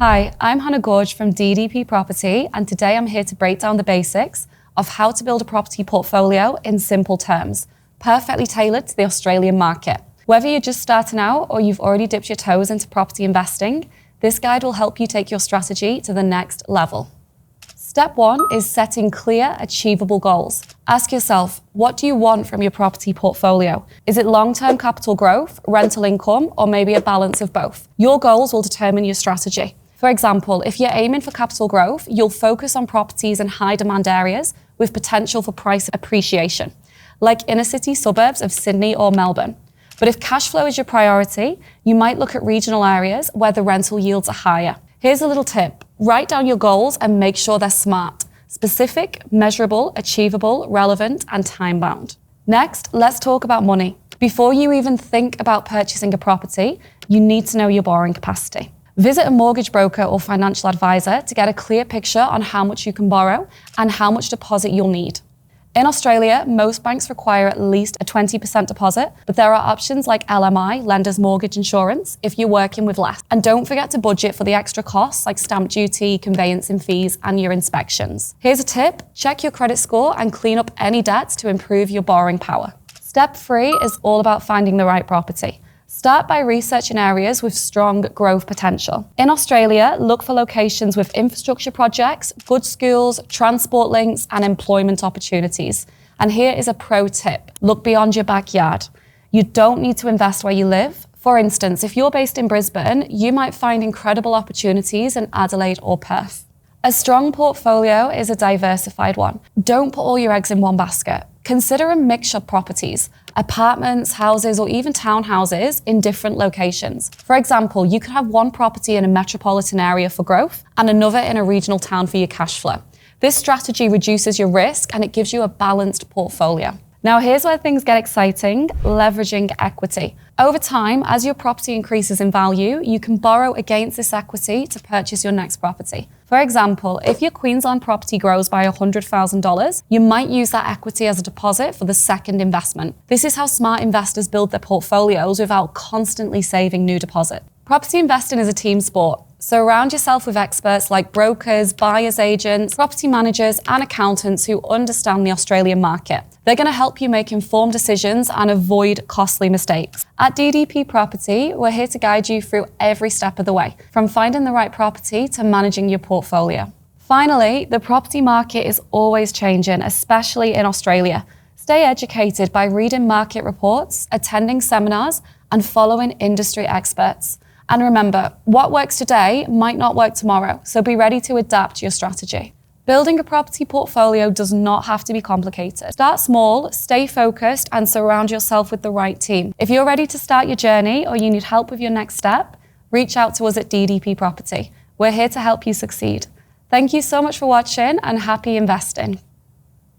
Hi, I'm Hannah Gorge from DDP Property, and today I'm here to break down the basics of how to build a property portfolio in simple terms, perfectly tailored to the Australian market. Whether you're just starting out or you've already dipped your toes into property investing, this guide will help you take your strategy to the next level. Step 1 is setting clear, achievable goals. Ask yourself, what do you want from your property portfolio? Is it long-term capital growth, rental income, or maybe a balance of both? Your goals will determine your strategy. For example, if you're aiming for capital growth, you'll focus on properties in high-demand areas with potential for price appreciation, like inner-city suburbs of Sydney or Melbourne. But if cash flow is your priority, you might look at regional areas where the rental yields are higher. Here's a little tip. Write down your goals and make sure they're smart, specific, measurable, achievable, relevant, and time-bound. Next, let's talk about money. Before you even think about purchasing a property, you need to know your borrowing capacity. Visit a mortgage broker or financial advisor to get a clear picture on how much you can borrow and how much deposit you'll need. In Australia, most banks require at least a 20% deposit, but there are options like LMI, Lenders Mortgage Insurance, if you're working with less. And don't forget to budget for the extra costs like stamp duty, conveyancing fees, and your inspections. Here's a tip, check your credit score and clean up any debts to improve your borrowing power. Step 3 is all about finding the right property. Start by researching areas with strong growth potential. In Australia, look for locations with infrastructure projects, good schools, transport links, and employment opportunities. And here is a pro tip. Look beyond your backyard. You don't need to invest where you live. For instance, if you're based in Brisbane, you might find incredible opportunities in Adelaide or Perth. A strong portfolio is a diversified one. Don't put all your eggs in one basket. Consider a mixture of properties, apartments, houses, or even townhouses in different locations. For example, you could have one property in a metropolitan area for growth and another in a regional town for your cash flow. This strategy reduces your risk and it gives you a balanced portfolio. Now here's where things get exciting, leveraging equity. Over time, as your property increases in value, you can borrow against this equity to purchase your next property. For example, if your Queensland property grows by $100,000, you might use that equity as a deposit for the second investment. This is how smart investors build their portfolios without constantly saving new deposit. Property investing is a team sport. Surround yourself with experts like brokers, buyer's agents, property managers, and accountants who understand the Australian market. They're going to help you make informed decisions and avoid costly mistakes. At DDP Property, we're here to guide you through every step of the way, from finding the right property to managing your portfolio. Finally, the property market is always changing, especially in Australia. Stay educated by reading market reports, attending seminars, and following industry experts. And remember, what works today might not work tomorrow, so be ready to adapt your strategy. Building a property portfolio does not have to be complicated. Start small, stay focused, and surround yourself with the right team. If you're ready to start your journey or you need help with your next step, reach out to us at DDP Property. We're here to help you succeed. Thank you so much for watching and happy investing.